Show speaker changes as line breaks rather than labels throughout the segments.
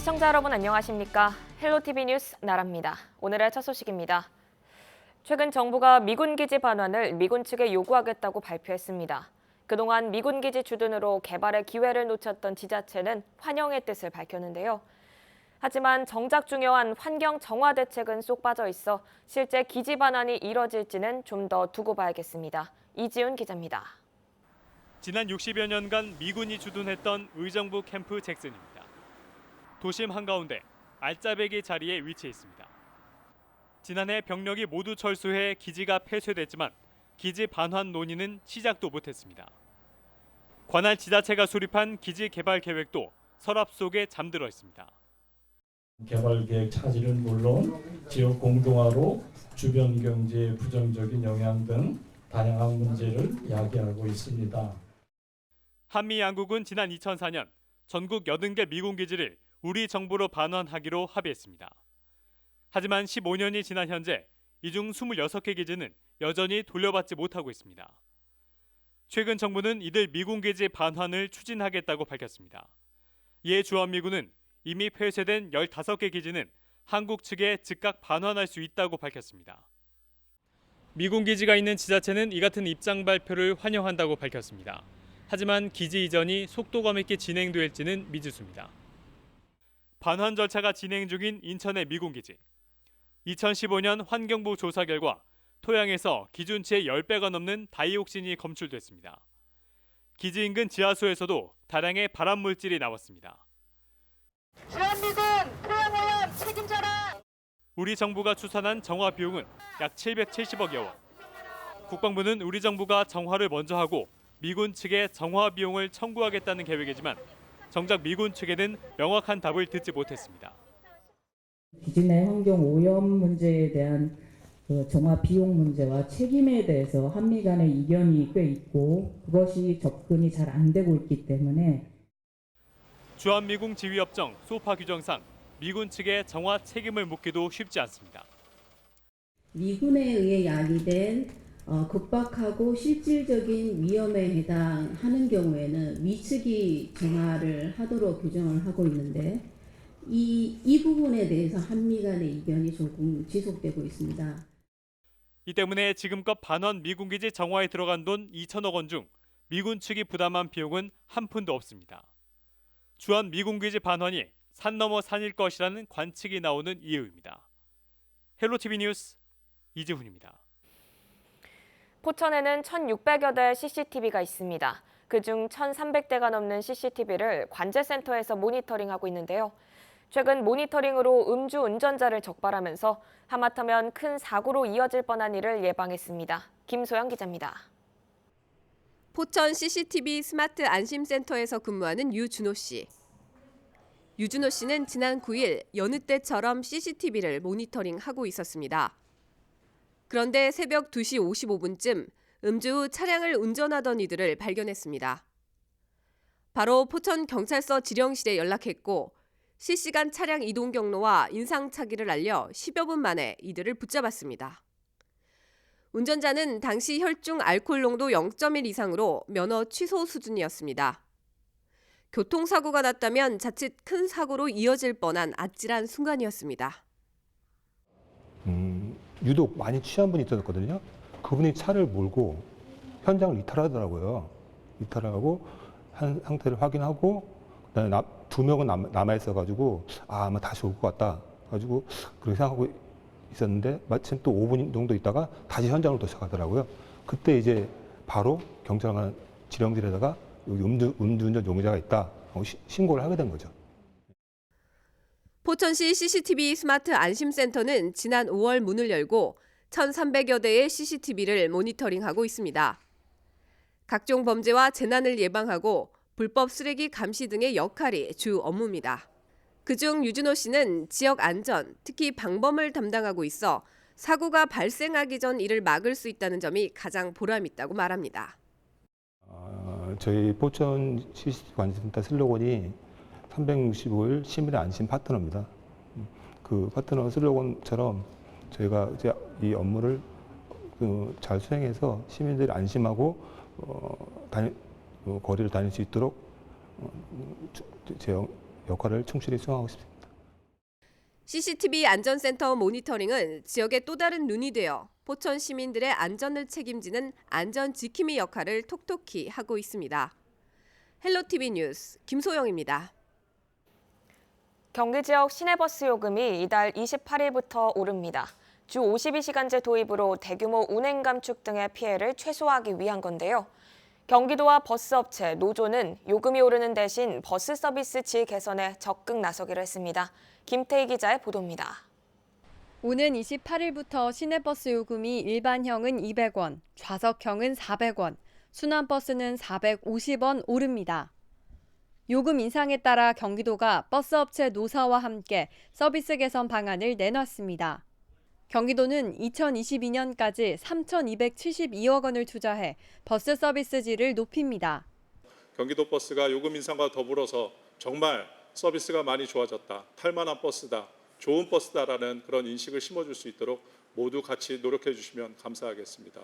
시청자 여러분 안녕하십니까? 헬로티비 뉴스 나라입니다. 오늘의 첫 소식입니다. 최근 정부가 미군 기지 반환을 미군 측에 요구하겠다고 발표했습니다. 그동안 미군 기지 주둔으로 개발의 기회를 놓쳤던 지자체는 환영의 뜻을 밝혔는데요. 하지만 정작 중요한 환경 정화 대책은 쏙 빠져 있어 실제 기지 반환이 이뤄질지는 좀 더 두고 봐야겠습니다. 이지훈 기자입니다.
지난 60여 년간 미군이 주둔했던 의정부 캠프 잭슨입니다. 도심 한가운데 알짜배기 자리에 위치해 있습니다. 지난해 병력이 모두 철수해 기지가 폐쇄됐지만 기지 반환 논의는 시작도 못했습니다. 관할 지자체가 수립한 기지 개발 계획도 서랍 속에 잠들어 있습니다.
개발 계획 차질은 물론 지역 공동화로 주변 경제에 부정적인 영향 등 다양한 문제를 야기하고 있습니다.
한미 양국은 지난 2004년 전국 80개 미군 기지를 우리 정부로 반환하기로 합의했습니다. 하지만 15년이 지난 현재 이 중 26개 기지는 여전히 돌려받지 못하고 있습니다. 최근 정부는 이들 미군 기지 반환을 추진하겠다고 밝혔습니다. 이에 주한미군은 이미 폐쇄된 15개 기지는 한국 측에 즉각 반환할 수 있다고 밝혔습니다. 미군 기지가 있는 지자체는 이 같은 입장 발표를 환영한다고 밝혔습니다. 하지만 기지 이전이 속도감 있게 진행될지는 미지수입니다. 반환 절차가 진행 중인 인천의 미군 기지. 2015년 환경부 조사 결과 토양에서 기준치의 10배가 넘는 다이옥신이 검출됐습니다. 기지 인근 지하수에서도 다량의 발암 물질이 나왔습니다.
주한미군 토양오염 책임져라!
우리 정부가 추산한 정화 비용은 약 770억여 원. 국방부는 우리 정부가 정화를 먼저 하고 미군 측에 정화 비용을 청구하겠다는 계획이지만 정작 미군 측에는 명확한 답을 듣지 못했습니다.
기지 내 환경 오염 문제에 대한 정화 비용 문제와 책임에 대해서 한미 간의 이견이 꽤 있고 그것이 접근이 잘 안 되고 있기 때문에
주한미군 지휘협정 소파 규정상 미군 측에 정화 책임을 묻기도 쉽지 않습니다.
미군에 의해 야기된 급박하고 실질적인 위험에 해당하는 경우에는 미측이 정화를 하도록 규정을 하고 있는데 이 부분에 대해서 한미 간의 이견이 조금 지속되고 있습니다.
이 때문에 지금껏 반환 미군 기지 정화에 들어간 돈 2천억 원 중 미군 측이 부담한 비용은 한 푼도 없습니다. 주한 미군 기지 반환이 산 넘어 산일 것이라는 관측이 나오는 이유입니다. 헬로티비 뉴스 이지훈입니다.
포천에는 1,600여 대의 CCTV가 있습니다. 그중 1,300대가 넘는 CCTV를 관제센터에서 모니터링하고 있는데요. 최근 모니터링으로 음주 운전자를 적발하면서 하마터면 큰 사고로 이어질 뻔한 일을 예방했습니다. 김소영 기자입니다.
포천 CCTV 스마트 안심센터에서 근무하는 유준호 씨. 유준호 씨는 지난 9일 여느 때처럼 CCTV를 모니터링하고 있었습니다. 그런데 새벽 2시 55분쯤 음주 후 차량을 운전하던 이들을 발견했습니다. 바로 포천경찰서 지령실에 연락했고 실시간 차량 이동 경로와 인상착의를 알려 10여 분 만에 이들을 붙잡았습니다. 운전자는 당시 혈중 알코올 농도 0.1 이상으로 면허 취소 수준이었습니다. 교통사고가 났다면 자칫 큰 사고로 이어질 뻔한 아찔한 순간이었습니다.
유독 많이 취한 분이 있었거든요. 그분이 차를 몰고 현장을 이탈하더라고요. 이탈하고 한 상태를 확인하고 그다음에 두 명은 남아 있어가지고 아마 다시 올 것 같다. 가지고 그렇게 생각하고 있었는데 마침 또 5분 정도 있다가 다시 현장으로 도착하더라고요. 그때 이제 바로 경찰관 지령실에다가 여기 음주운전 용의자가 있다 하고 신고를 하게 된 거죠.
포천시 CCTV 스마트 안심센터는 지난 5월 문을 열고 1,300여 대의 CCTV를 모니터링하고 있습니다. 각종 범죄와 재난을 예방하고 불법 쓰레기 감시 등의 역할이 주 업무입니다. 그중 유준호 씨는 지역 안전, 특히 방범을 담당하고 있어 사고가 발생하기 전 이를 막을 수 있다는 점이 가장 보람 있다고 말합니다.
저희 포천 CCTV 관제센터 슬로건이 365일 시민의 안심 파트너입니다. 그 파트너 슬로건처럼 저희가 이제 이 업무를 잘 수행해서 시민들이 안심하고 거리를 다닐 수 있도록 제 역할을 충실히 수행하고 싶습니다.
CCTV 안전센터 모니터링은 지역의 또 다른 눈이 되어 포천 시민들의 안전을 책임지는 안전 지킴이 역할을 톡톡히 하고 있습니다. 헬로티비 뉴스 김소영입니다.
경기 지역 시내버스 요금이 이달 28일부터 오릅니다. 주 52시간제 도입으로 대규모 운행 감축 등의 피해를 최소화하기 위한 건데요. 경기도와 버스업체, 노조는 요금이 오르는 대신 버스 서비스 질 개선에 적극 나서기로 했습니다. 김태희 기자의 보도입니다.
오는 28일부터 시내버스 요금이 일반형은 200원, 좌석형은 400원, 순환버스는 450원 오릅니다. 요금 인상에 따라 경기도가 버스업체 노사와 함께 서비스 개선 방안을 내놨습니다. 경기도는 2022년까지 3,272억 원을 투자해 버스 서비스 질을 높입니다.
경기도 버스가 요금 인상과 더불어서 정말 서비스가 많이 좋아졌다, 탈만한 버스다, 좋은 버스다라는 그런 인식을 심어줄 수 있도록 모두 같이 노력해 주시면 감사하겠습니다.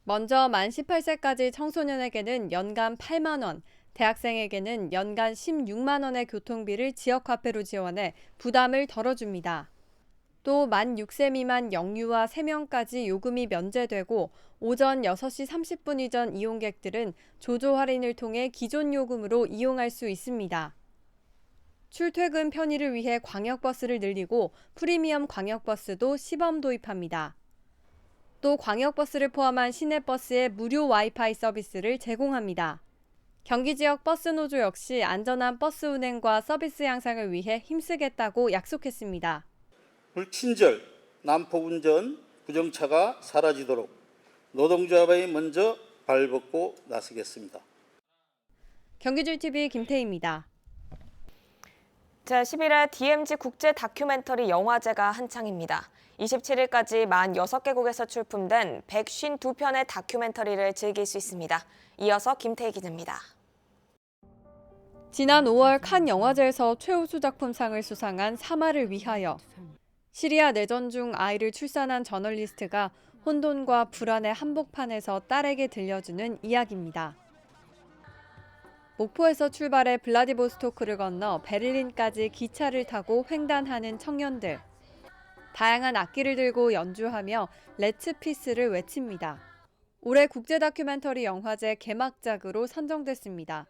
먼저 만 18세까지 청소년에게는 연간 8만 원, 대학생에게는 연간 16만 원의 교통비를 지역화폐로 지원해 부담을 덜어줍니다. 또 만 6세 미만 영유아 3명까지 요금이 면제되고 오전 6시 30분 이전 이용객들은 조조 할인을 통해 기존 요금으로 이용할 수 있습니다. 출퇴근 편의를 위해 광역버스를 늘리고 프리미엄 광역버스도 시범 도입합니다. 또 광역버스를 포함한 시내버스에 무료 와이파이 서비스를 제공합니다. 경기 지역 버스노조 역시 안전한 버스 운행과 서비스 향상을 위해 힘쓰겠다고 약속했습니다.
불친절, 난폭운전, 부정차가 사라지도록 노동조합에 먼저 발벗고 나서겠습니다.
경기줄TV 김태희입니다.
제11회 DMZ 국제 다큐멘터리 영화제가 한창입니다. 27일까지 46개국에서 출품된 152편의 다큐멘터리를 즐길 수 있습니다. 이어서 김태희 기자입니다.
지난 5월 칸 영화제에서 최우수 작품상을 수상한 사마를 위하여. 시리아 내전 중 아이를 출산한 저널리스트가 혼돈과 불안의 한복판에서 딸에게 들려주는 이야기입니다. 목포에서 출발해 블라디보스토크를 건너 베를린까지 기차를 타고 횡단하는 청년들. 다양한 악기를 들고 연주하며 렛츠 피스를 외칩니다. 올해 국제 다큐멘터리 영화제 개막작으로 선정됐습니다.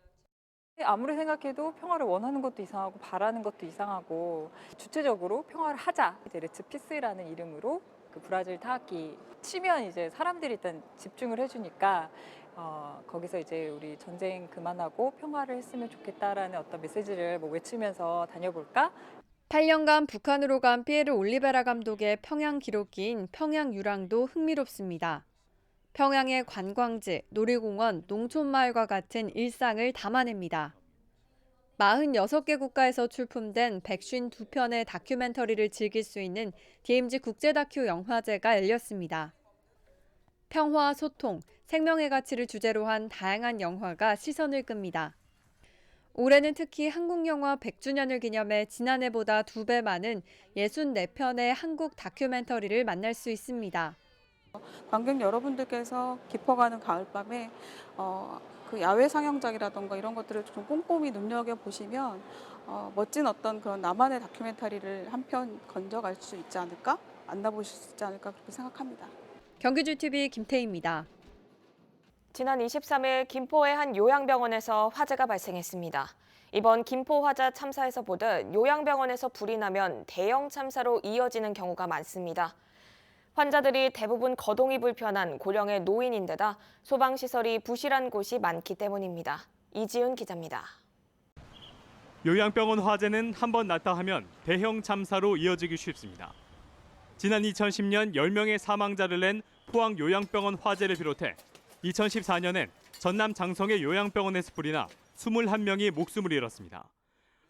아무리 생각해도 평화를 원하는 것도 이상하고 바라는 것도 이상하고 주체적으로 평화를 하자. 이제 렛츠 피스라는 이름으로 그 브라질 타악기 치면 이제 사람들이 일단 집중을 해주니까 거기서 이제 우리 전쟁 그만하고 평화를 했으면 좋겠다라는 어떤 메시지를 외치면서 다녀볼까?
8년간 북한으로 간 피에르 올리베라 감독의 평양 기록기인 평양유랑도 흥미롭습니다. 평양의 관광지, 놀이공원, 농촌마을과 같은 일상을 담아냅니다. 46개 국가에서 출품된 152편의 다큐멘터리를 즐길 수 있는 DMZ 국제다큐 영화제가 열렸습니다. 평화, 소통, 생명의 가치를 주제로 한 다양한 영화가 시선을 끕니다. 올해는 특히 한국 영화 100주년을 기념해 지난해보다 2배 많은 64편의 한국 다큐멘터리를 만날 수 있습니다.
관객 여러분들께서 깊어가는 가을밤에 그 야외 상영장이라던가 이런 것들을 좀 꼼꼼히 눈여겨보시면 멋진 어떤 그런 나만의 다큐멘터리를 한 편 건져갈 수 있지 않을까? 만나보실 수 있지 않을까 그렇게 생각합니다.
경기줄TV 김태희입니다.
지난 23일 김포의 한 요양병원에서 화재가 발생했습니다. 이번 김포 화재 참사에서 보듯 요양병원에서 불이 나면 대형 참사로 이어지는 경우가 많습니다. 환자들이 대부분 거동이 불편한 고령의 노인인데다 소방시설이 부실한 곳이 많기 때문입니다. 이지훈 기자입니다.
요양병원 화재는 한번 났다 하면 대형 참사로 이어지기 쉽습니다. 지난 2010년 10명의 사망자를 낸 포항 요양병원 화재를 비롯해 2014년엔 전남 장성의 요양병원에서 불이 나 21명이 목숨을 잃었습니다.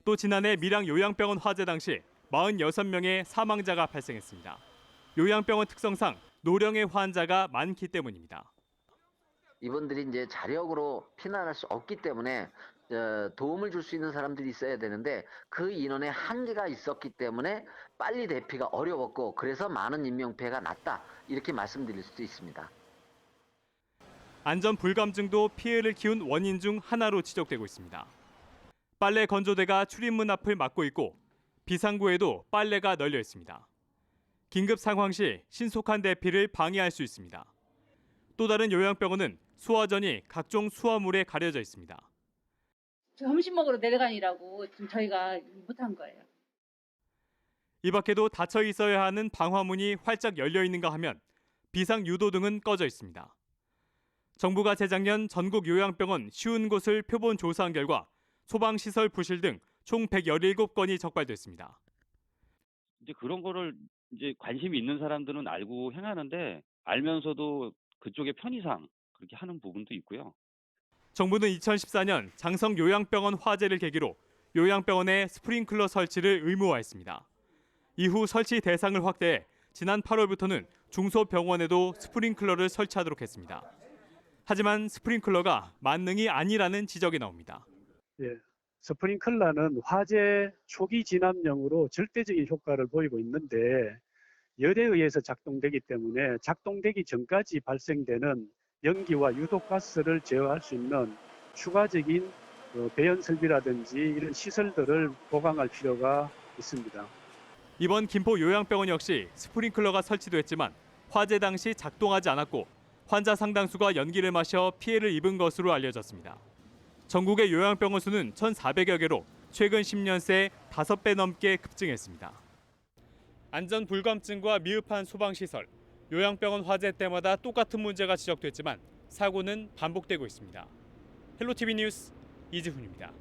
또 지난해 밀양 요양병원 화재 당시 46명의 사망자가 발생했습니다. 요양병원 특성상 노령의 환자가 많기 때문입니다.
이분들이 이제 자력으로 피난할 수 없기 때문에 도움을 줄 수 있는 사람들이 있어야 되는데 그 인원의 한계가 있었기 때문에 빨리 대피가 어려웠고 그래서 많은 인명피해가 났다 이렇게 말씀드릴 수도 있습니다.
안전 불감증도 피해를 키운 원인 중 하나로 지적되고 있습니다. 빨래 건조대가 출입문 앞을 막고 있고 비상구에도 빨래가 널려 있습니다. 긴급 상황 시 신속한 대피를 방해할 수 있습니다. 또 다른 요양병원은 수화전이 각종 수화물에 가려져 있습니다.
점심 먹으러 내려가니라고 지금 저희가 못한 거예요.
이 밖에도 닫혀 있어야 하는 방화문이 활짝 열려 있는가 하면 비상 유도등은 꺼져 있습니다. 정부가 재작년 전국 요양병원 50곳을 표본 조사한 결과 소방시설 부실 등 총 117건이 적발됐습니다.
이제 그런 거를 이제 관심이 있는 사람들은 알고 행하는데 알면서도 그쪽의 편의상 그렇게 하는 부분도 있고요.
정부는 2014년 장성 요양병원 화재를 계기로 요양병원에 스프링클러 설치를 의무화했습니다. 이후 설치 대상을 확대해 지난 8월부터는 중소병원에도 스프링클러를 설치하도록 했습니다. 하지만 스프링클러가 만능이 아니라는 지적이 나옵니다.
예, 스프링클러는 화재 초기 진압용으로 절대적인 효과를 보이고 있는데 열에 의해서 작동되기 때문에 작동되기 전까지 발생되는 연기와 유독가스를 제어할 수 있는 추가적인 배연 설비라든지 이런 시설들을 보강할 필요가 있습니다.
이번 김포 요양병원 역시 스프링클러가 설치됐지만 화재 당시 작동하지 않았고 환자 상당수가 연기를 마셔 피해를 입은 것으로 알려졌습니다. 전국의 요양병원 수는 1,400여 개로 최근 10년 새 5배 넘게 급증했습니다. 안전 불감증과 미흡한 소방시설, 요양병원 화재 때마다 똑같은 문제가 지적됐지만 사고는 반복되고 있습니다. 헬로티비 뉴스 이지훈입니다.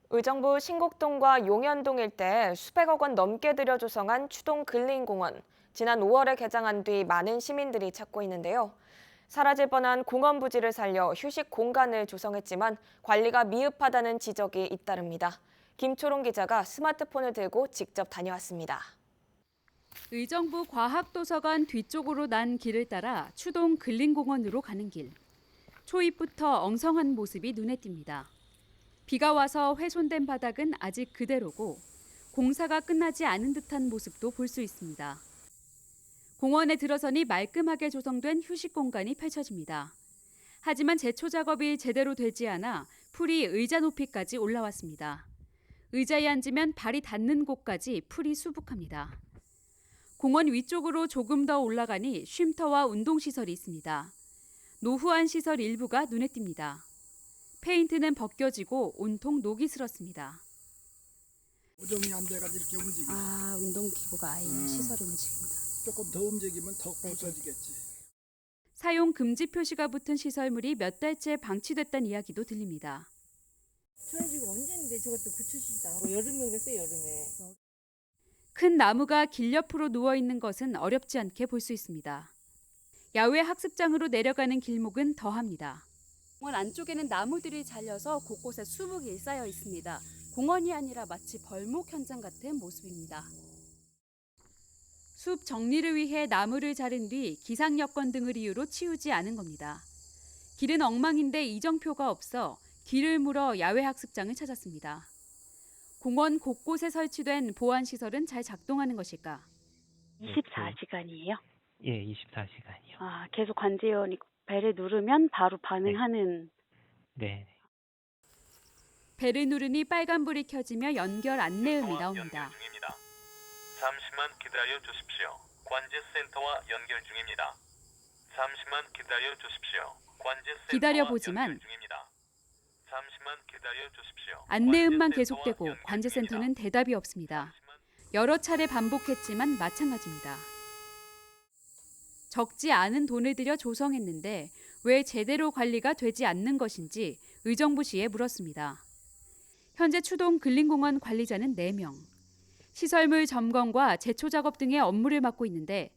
의정부 신곡동과 용현동 일대에 수백억 원 넘게 들여 조성한 추동 근린공원. 지난 5월에 개장한 뒤 많은 시민들이 찾고 있는데요. 사라질 뻔한 공원 부지를 살려 휴식 공간을 조성했지만 관리가 미흡하다는 지적이 잇따릅니다. 김초롱 기자가 스마트폰을 들고 직접 다녀왔습니다.
의정부 과학도서관 뒤쪽으로 난 길을 따라 추동 근린공원으로 가는 길. 초입부터 엉성한 모습이 눈에 띕니다. 비가 와서 훼손된 바닥은 아직 그대로고 공사가 끝나지 않은 듯한 모습도 볼 수 있습니다. 공원에 들어서니 말끔하게 조성된 휴식 공간이 펼쳐집니다. 하지만 제초 작업이 제대로 되지 않아 풀이 의자 높이까지 올라왔습니다. 의자에 앉으면 발이 닿는 곳까지 풀이 수북합니다. 공원 위쪽으로 조금 더 올라가니 쉼터와 운동시설이 있습니다. 노후한 시설 일부가 눈에 띕니다. 페인트는 벗겨지고 온통 녹이 슬었습니다.
고정이 안 돼가지고 이렇게 움직여.
아, 운동기구가 아예 시설이 움직입니다.
조금 더 움직이면 더 부서지겠지.
사용 금지 표시가 붙은 시설물이 몇 달째 방치됐다는 이야기도 들립니다.
저는 지금 언제인데 저것도 고쳐주지도 않고 여름에 그랬어요, 여름에.
큰 나무가 길 옆으로 누워있는 것은 어렵지 않게 볼 수 있습니다. 야외 학습장으로 내려가는 길목은 더합니다. 공원 안쪽에는 나무들이 잘려서 곳곳에 수북이 쌓여 있습니다. 공원이 아니라 마치 벌목 현장 같은 모습입니다. 숲 정리를 위해 나무를 자른 뒤 기상 여건 등을 이유로 치우지 않은 겁니다. 길은 엉망인데 이정표가 없어 길을 물어 야외 학습장을 찾았습니다. 공원 곳곳에 설치된 보안시설은 잘 작동하는 것일까?
24시간이에요?
예, 24시간이요.
아, 계속 관제원이 벨을 누르면 바로 반응하는.
네.
벨을 누르니 빨간불이 켜지며 연결 안내음이 나옵니다.
잠시만 기다려 주십시오. 관제센터와 연결 중입니다. 잠시만 기다려 주십시오. 관제센터와
기다려보지만
연결 중입니다. 잠시만 기다려 주십시오.
안내음만 계속되고 관제센터는 대답이 없습니다. 여러 차례 반복했지만 마찬가지입니다. 적지 않은 돈을 들여 조성했는데 왜 제대로 관리가 되지 않는 것인지 의정부시에 물었습니다. 현재 추동 근린공원 관리자는 4명. 시설물 점검과 제초 작업 등의 업무를 맡고 있는데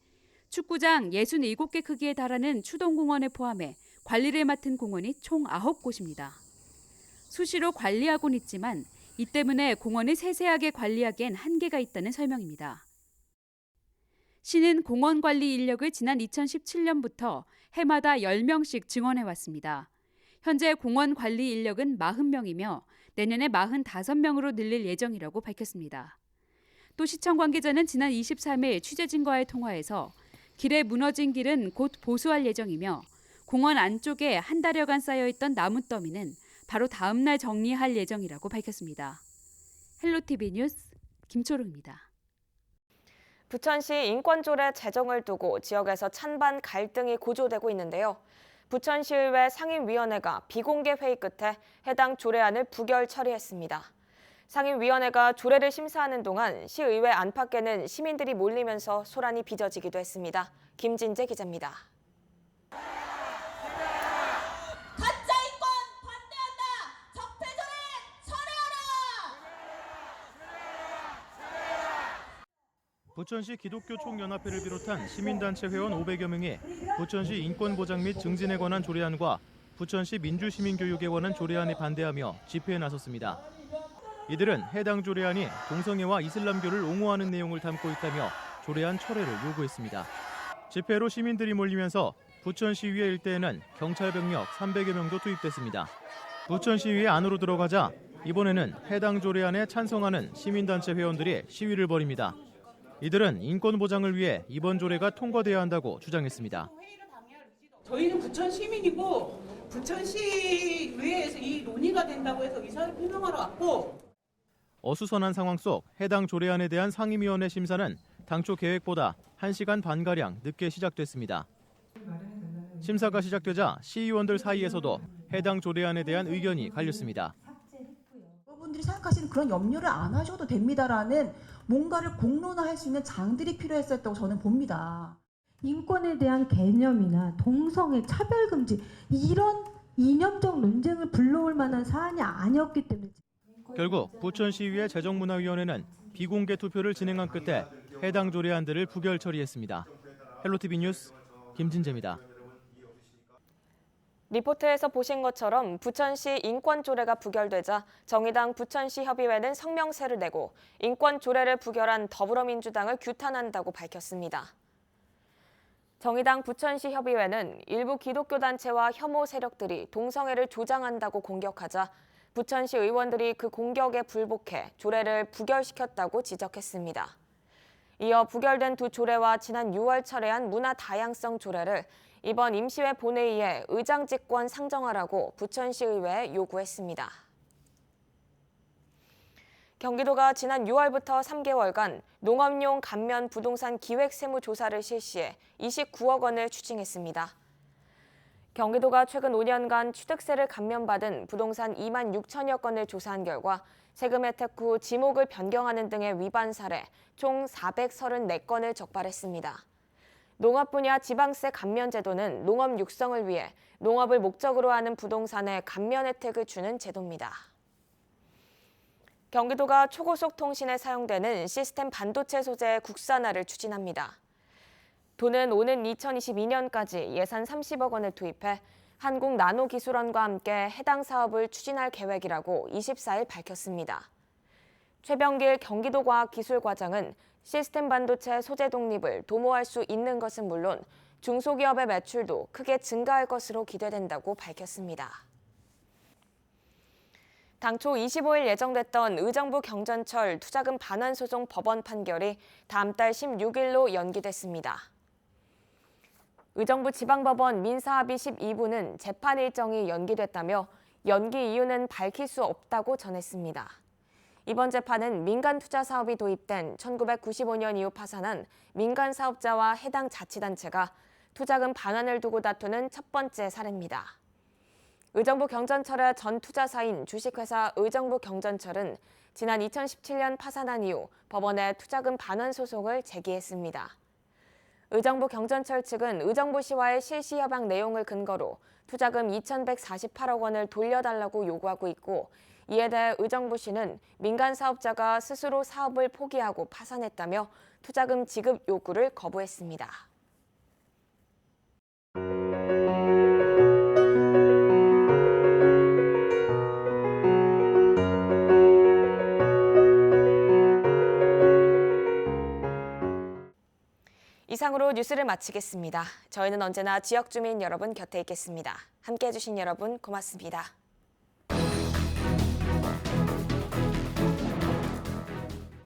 축구장 67개 크기에 달하는 추동공원을 포함해 관리를 맡은 공원이 총 9곳입니다. 수시로 관리하고는 있지만 이 때문에 공원을 세세하게 관리하기엔 한계가 있다는 설명입니다. 시는 공원 관리 인력을 지난 2017년부터 해마다 10명씩 증원해왔습니다. 현재 공원 관리 인력은 40명이며 내년에 45명으로 늘릴 예정이라고 밝혔습니다. 또 시청 관계자는 지난 23일 취재진과의 통화에서 길에 무너진 길은 곧 보수할 예정이며 공원 안쪽에 한 달여간 쌓여있던 나무 더미는 바로 다음 날 정리할 예정이라고 밝혔습니다. 헬로티비 뉴스 김초롱입니다.
부천시 인권조례 제정을 두고 지역에서 찬반 갈등이 고조되고 있는데요. 부천시의회 상임위원회가 비공개 회의 끝에 해당 조례안을 부결 처리했습니다. 상임위원회가 조례를 심사하는 동안 시의회 안팎에는 시민들이 몰리면서 소란이 빚어지기도 했습니다. 김진재 기자입니다.
부천시 기독교 총연합회를 비롯한 시민단체 회원 500여 명이 부천시 인권보장 및 증진에 관한 조례안과 부천시 민주시민교육에 관한 조례안에 반대하며 집회에 나섰습니다. 이들은 해당 조례안이 동성애와 이슬람교를 옹호하는 내용을 담고 있다며 조례안 철회를 요구했습니다. 집회로 시민들이 몰리면서 부천시의회 일대에는 경찰 병력 300여 명도 투입됐습니다. 부천시의회 안으로 들어가자 이번에는 해당 조례안에 찬성하는 시민단체 회원들이 시위를 벌입니다. 이들은 인권 보장을 위해 이번 조례가 통과돼야 한다고 주장했습니다.
저희는 부천 시민이고 부천시의회에서 이 논의가 된다고 해서 의사를 표명하러 왔고
어수선한 상황 속 해당 조례안에 대한 상임위원회 심사는 당초 계획보다 1시간 반가량 늦게 시작됐습니다. 심사가 시작되자 시의원들 사이에서도 해당 조례안에 대한 의견이 갈렸습니다.
여러분들이 생각하시는 그런 염려를 안 하셔도 됩니다라는 뭔가를 공론화할 수 있는 장들이 필요했었다고 저는 봅니다.
인권에 대한 개념이나 동성애, 차별금지 이런 이념적 논쟁을 불러올 만한 사안이 아니었기 때문에
결국 부천시의회 재정문화위원회는 비공개 투표를 진행한 끝에 해당 조례안들을 부결 처리했습니다. 헬로티비 뉴스 김진재입니다.
리포트에서 보신 것처럼 부천시 인권조례가 부결되자 정의당 부천시 협의회는 성명서를 내고 인권조례를 부결한 더불어민주당을 규탄한다고 밝혔습니다. 정의당 부천시 협의회는 일부 기독교 단체와 혐오 세력들이 동성애를 조장한다고 공격하자 부천시 의원들이 그 공격에 불복해 조례를 부결시켰다고 지적했습니다. 이어 부결된 두 조례와 지난 6월 철회한 문화 다양성 조례를 이번 임시회 본회의에 의장직권 상정하라고 부천시의회에 요구했습니다. 경기도가 지난 6월부터 3개월간 농업용 감면 부동산 기획세무조사를 실시해 29억 원을 추징했습니다. 경기도가 최근 5년간 취득세를 감면받은 부동산 2만 6천여 건을 조사한 결과 세금 혜택 후 지목을 변경하는 등의 위반 사례 총 434건을 적발했습니다. 농업 분야 지방세 감면 제도는 농업 육성을 위해 농업을 목적으로 하는 부동산에 감면 혜택을 주는 제도입니다. 경기도가 초고속 통신에 사용되는 시스템 반도체 소재 국산화를 추진합니다. 도는 오는 2022년까지 예산 30억 원을 투입해 한국나노기술원과 함께 해당 사업을 추진할 계획이라고 24일 밝혔습니다. 최병길 경기도과학기술과장은 시스템 반도체 소재 독립을 도모할 수 있는 것은 물론 중소기업의 매출도 크게 증가할 것으로 기대된다고 밝혔습니다. 당초 25일 예정됐던 의정부 경전철 투자금 반환 소송 법원 판결이 다음 달 16일로 연기됐습니다. 의정부 지방법원 민사합의 12부는 재판 일정이 연기됐다며 연기 이유는 밝힐 수 없다고 전했습니다. 이번 재판은 민간 투자 사업이 도입된 1995년 이후 파산한 민간 사업자와 해당 자치단체가 투자금 반환을 두고 다투는 첫 번째 사례입니다. 의정부 경전철의 전 투자사인 주식회사 의정부 경전철은 지난 2017년 파산한 이후 법원에 투자금 반환 소송을 제기했습니다. 의정부 경전철 측은 의정부시와의 실시협약 내용을 근거로 투자금 2,148억 원을 돌려달라고 요구하고 있고 이에 대해 의정부시는 민간 사업자가 스스로 사업을 포기하고 파산했다며 투자금 지급 요구를 거부했습니다. 이상으로 뉴스를 마치겠습니다. 저희는 언제나 지역 주민 여러분 곁에 있겠습니다. 함께해 주신 여러분 고맙습니다.